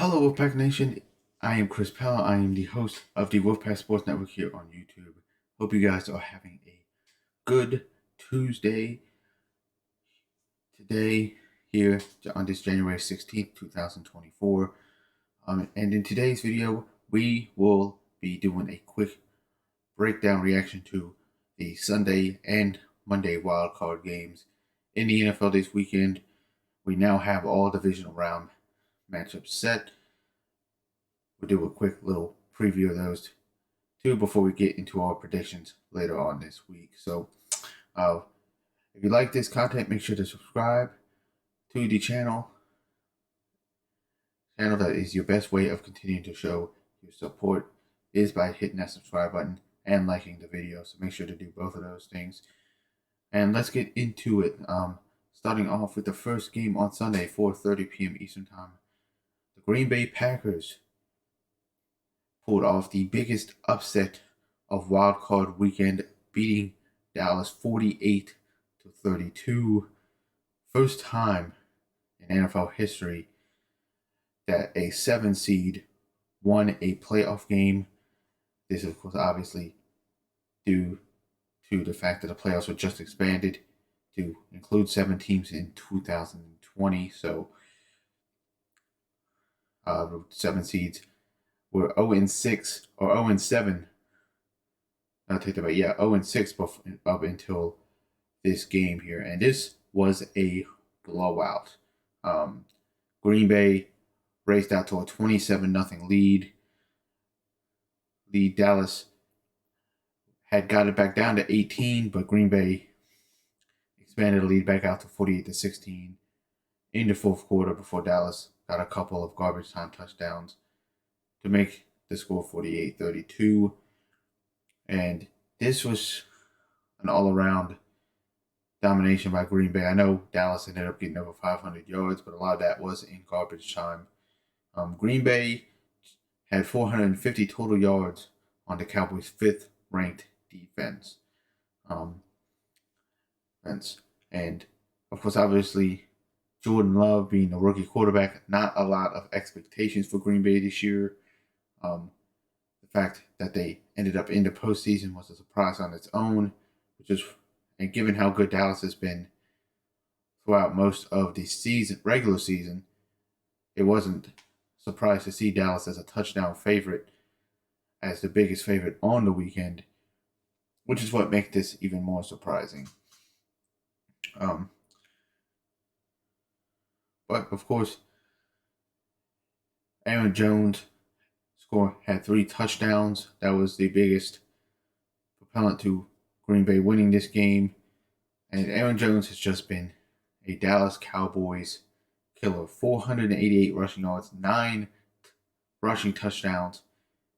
Hello, Wolfpack Nation. I am Chris Pell. I am the host of the Wolfpack Sports Network here on YouTube. Hope you guys are having a good Tuesday today here on this January 16th, 2024. And in today's video, we will be doing a quick breakdown reaction to the Sunday and Monday wildcard games in the NFL this weekend. We now have all divisional round matchups set. We'll do a quick little preview of those two before we get into our predictions later on this week. So, if you like this content, make sure to subscribe to the channel. That is your best way of continuing to show your support is by hitting that subscribe button and liking the video. So make sure to do both of those things. And let's get into it. Starting off with the first game on Sunday, 4:30 p.m. Eastern Time. The Green Bay Packers pulled off the biggest upset of wildcard weekend, beating Dallas 48-32. First time in NFL history that a 7 seed won a playoff game. This is, of course, obviously due to the fact that the playoffs were just expanded to include 7 teams in 2020. So, 7 seeds were 0-6 or 0-7. I'll take that back. Yeah, 0-6 up until this game here, and this was a blowout. Green Bay raced out to a 27-0 lead. Dallas had got it back down to 18, but Green Bay expanded the lead back out to 48-16 in the fourth quarter before Dallas got a couple of garbage time touchdowns to make the score 48-32. And this was an all-around domination by Green Bay. I know Dallas ended up getting over 500 yards, but a lot of that was in garbage time. Green Bay had 450 total yards on the Cowboys' fifth-ranked defense. And, of course, obviously, Jordan Love being a rookie quarterback, not a lot of expectations for Green Bay this year. The fact that they ended up in the postseason was a surprise on its own, and given how good Dallas has been throughout most of the regular season, it wasn't surprised to see Dallas as a touchdown favorite, as the biggest favorite on the weekend, which is what makes this even more surprising. But of course, Aaron Jones had 3 touchdowns. That was the biggest propellant to Green Bay winning this game. And Aaron Jones has just been a Dallas Cowboys killer. 488 rushing yards, 9 rushing touchdowns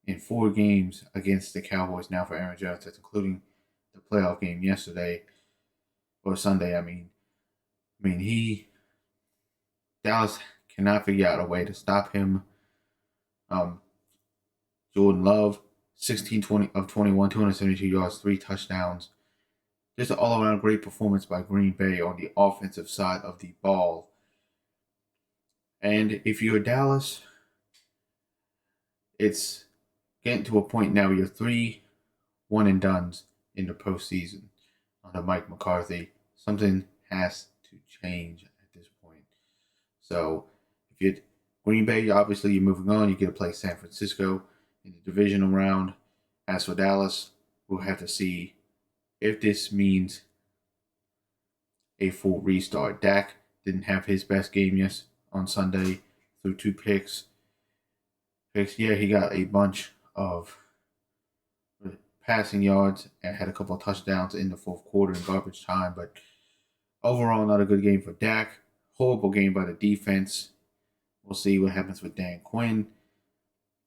in 4 games against the Cowboys now for Aaron Jones. That's including the playoff game yesterday, or Sunday, I mean. Dallas cannot figure out a way to stop him. Jordan Love, 16 of 21, 272 yards, 3 touchdowns. Just an all-around great performance by Green Bay on the offensive side of the ball. And if you're Dallas, it's getting to a point now where you're 3 one-and-dones in the postseason under Mike McCarthy. Something has to change at this point. So, if you're Green Bay, obviously you're moving on. You get to play San Francisco in the divisional round. As for Dallas, we'll have to see if this means a full restart. Dak didn't have his best game on Sunday, threw 2 picks. Yeah, he got a bunch of passing yards and had a couple of touchdowns in the fourth quarter in garbage time, but overall not a good game for Dak. Horrible game by the defense. We'll see what happens with Dan Quinn.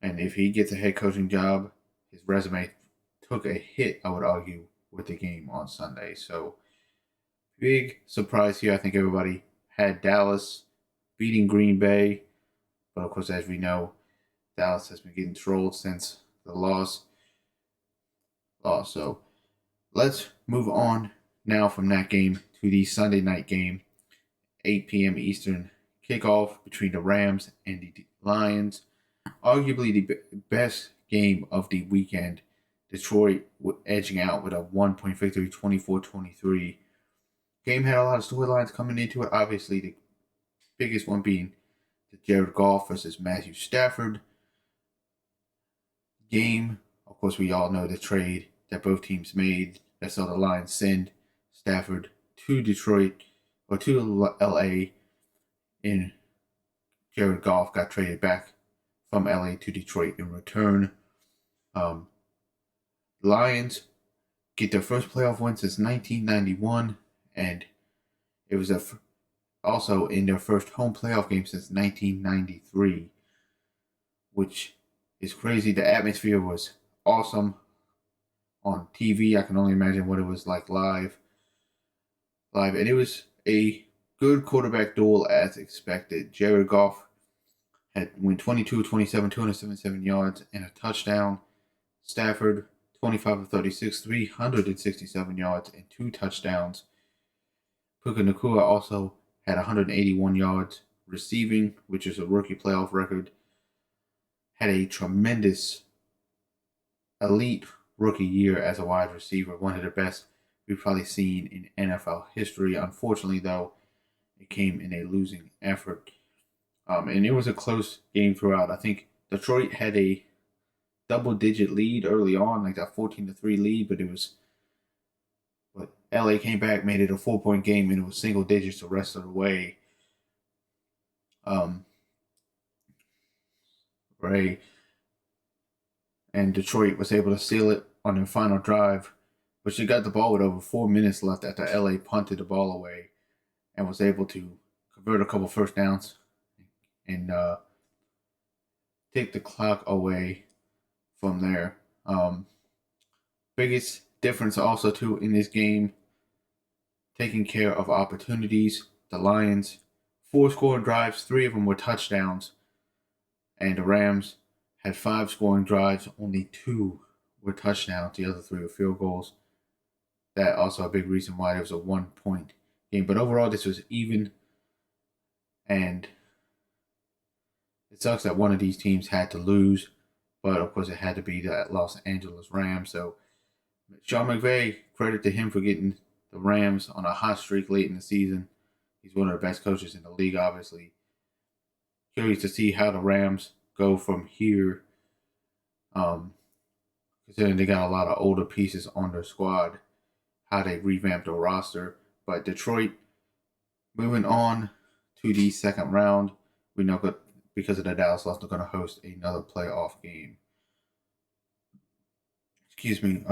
And if he gets a head coaching job, his resume took a hit, I would argue, with the game on Sunday. So, big surprise here. I think everybody had Dallas beating Green Bay. But, of course, as we know, Dallas has been getting trolled since the loss. So, let's move on now from that game to the Sunday night game, 8 p.m. Eastern kickoff between the Rams and the Lions. Arguably the best game of the weekend. Detroit edging out with a 1-point victory, 24-23. Game had a lot of storylines coming into it. Obviously, the biggest one being the Jared Goff versus Matthew Stafford game. Of course, we all know the trade that both teams made that saw the Lions send Stafford to Detroit or to LA, and Jared Goff got traded back from LA to Detroit in return. Lions get their first playoff win since 1991, and it was also in their first home playoff game since 1993, which is crazy. The atmosphere was awesome on TV. I can only imagine what it was like live, and it was a good quarterback duel as expected. Jared Goff went 22-27, 277 yards and a touchdown. Stafford 25 of 36, 367 yards and 2 touchdowns. Puka Nacua also had 181 yards receiving, which is a rookie playoff record. Had a tremendous elite rookie year as a wide receiver, one of the best we've probably seen in NFL history. Unfortunately, though, it came in a losing effort. And it was a close game throughout. I think Detroit had a double-digit lead early on, like that 14-3 lead, but LA came back, made it a 4-point game, and it was single digits the rest of the way. Right. And Detroit was able to seal it on their final drive, but they got the ball with over 4 minutes left after LA punted the ball away and was able to convert a couple first downs and take the clock away from there. Biggest difference also too in this game, taking care of opportunities. The Lions, 4 scoring drives, 3 of them were touchdowns, and the Rams had 5 scoring drives, only 2 were touchdowns. The other 3 were field goals. That also a big reason why there was a 1-point game. But overall, this was even, and it sucks that one of these teams had to lose, but of course it had to be the Los Angeles Rams. So Sean McVay, credit to him for getting the Rams on a hot streak late in the season. He's one of the best coaches in the league, obviously. Curious to see how the Rams go from here, considering they got a lot of older pieces on their squad, how they revamped the roster. But Detroit, moving on to the second round, we know that because of the Dallas loss, they're going to host another playoff game. Excuse me.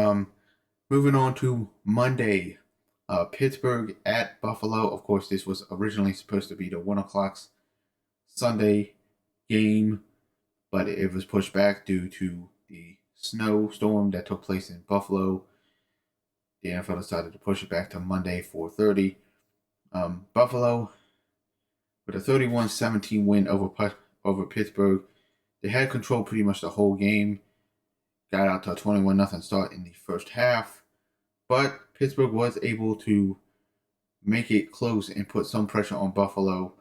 Moving on to Monday, Pittsburgh at Buffalo. Of course, this was originally supposed to be the 1 o'clock Sunday game, but it was pushed back due to the snowstorm that took place in Buffalo. The NFL decided to push it back to Monday, 4:30. Buffalo, with a 31-17 win over Pittsburgh, they had control pretty much the whole game. Got out to a 21-0 start in the first half, but Pittsburgh was able to make it close and put some pressure on Buffalo,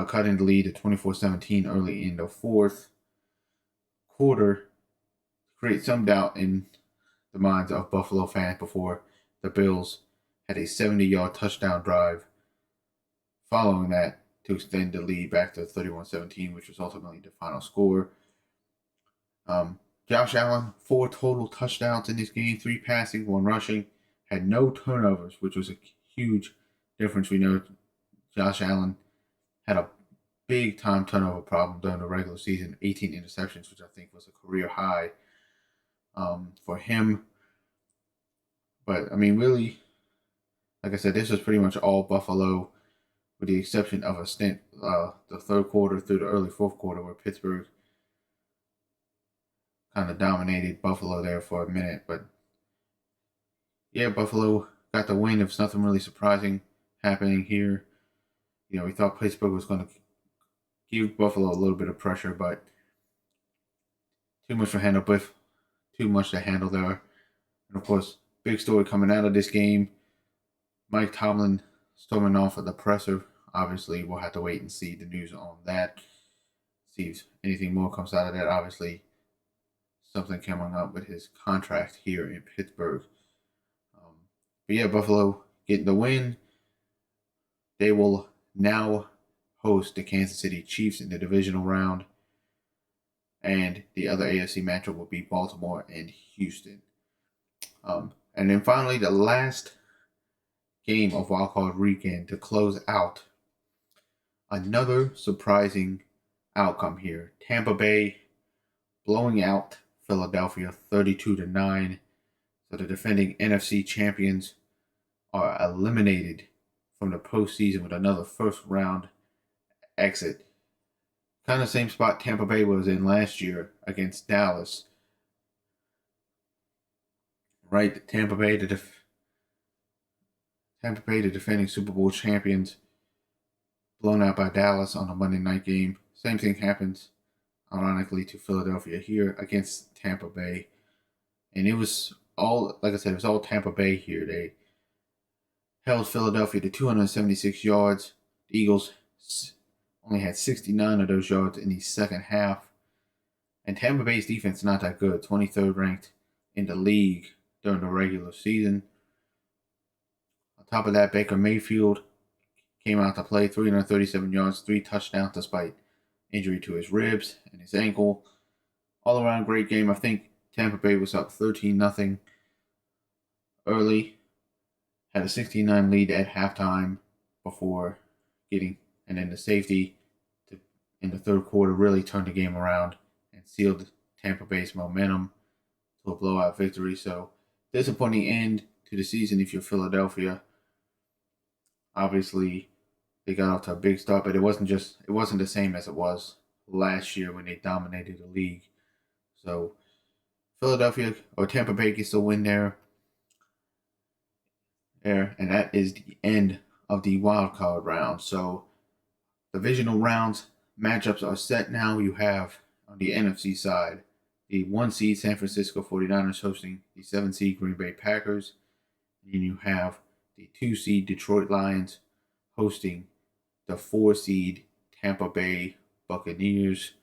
cutting the lead to 24-17 early in the fourth quarter, create some doubt in the minds of Buffalo fans before the Bills had a 70-yard touchdown drive following that to extend the lead back to 31-17, which was ultimately the final score. Josh Allen, 4 total touchdowns in this game, 3 passing, 1 rushing, had no turnovers, which was a huge difference. We know Josh Allen had a big-time turnover problem during the regular season, 18 interceptions, which I think was a career high for him. But, I mean, really, like I said, this was pretty much all Buffalo, with the exception of a stint the third quarter through the early fourth quarter where Pittsburgh kind of dominated Buffalo there for a minute. But, yeah, Buffalo got the win. There was nothing really surprising happening here. You know, we thought Pittsburgh was going to give Buffalo a little bit of pressure, but too much to handle there. And, of course, big story coming out of this game, Mike Tomlin storming off of the presser obviously, we'll have to wait and see the news on that. See if anything more comes out of that. Obviously, something coming up with his contract here in Pittsburgh. But yeah, Buffalo getting the win. They will now host the Kansas City Chiefs in the divisional round. And the other AFC matchup will be Baltimore and Houston. And then finally, the last game of wildcard weekend to close out. Another surprising outcome here. Tampa Bay blowing out Philadelphia 32-9. So the defending NFC champions are eliminated from the postseason with another first round exit. Kind of same spot Tampa Bay was in last year against Dallas. Right, Tampa Bay, the defending Super Bowl champions, blown out by Dallas on a Monday night game. Same thing happens, ironically, to Philadelphia here against Tampa Bay. And it was all, like I said, it was all Tampa Bay here. They held Philadelphia to 276 yards. The Eagles only had 69 of those yards in the second half. And Tampa Bay's defense not that good, 23rd ranked in the league during the regular season. On top of that, Baker Mayfield came out to play 337 yards, 3 touchdowns despite injury to his ribs and his ankle. All around great game. I think Tampa Bay was up 13-0 early. Had a 16-9 lead at halftime before getting, and then the safety in the third quarter really turned the game around and sealed Tampa Bay's momentum to a blowout victory. So disappointing end to the season if you're Philadelphia. Obviously, they got off to a big start, but it wasn't the same as it was last year when they dominated the league. So Philadelphia or Tampa Bay gets the win there, and that is the end of the wild card round. So divisional rounds matchups are set now. You have on the NFC side the 1 seed San Francisco 49ers hosting the 7 seed Green Bay Packers. And you have the 2 seed Detroit Lions hosting the 4 seed Tampa Bay Buccaneers.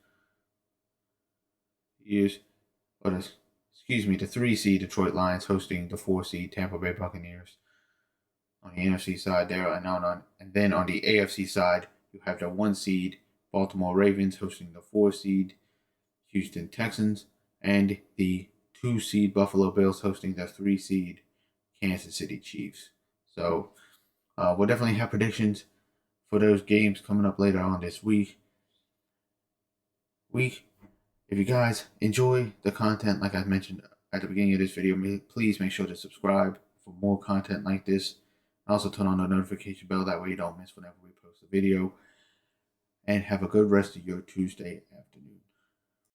The 3 seed Detroit Lions hosting the 4 seed Tampa Bay Buccaneers on the NFC side there. And then on the AFC side, you have the 1 seed Baltimore Ravens hosting the 4 seed Houston Texans, and the 2 seed Buffalo Bills hosting the 3 seed Kansas City Chiefs. So we'll definitely have predictions for those games coming up later on this week. If you guys enjoy the content, like I mentioned at the beginning of this video, please make sure to subscribe for more content like this. Also turn on the notification bell, that way you don't miss whenever we post a video. And have a good rest of your Tuesday afternoon.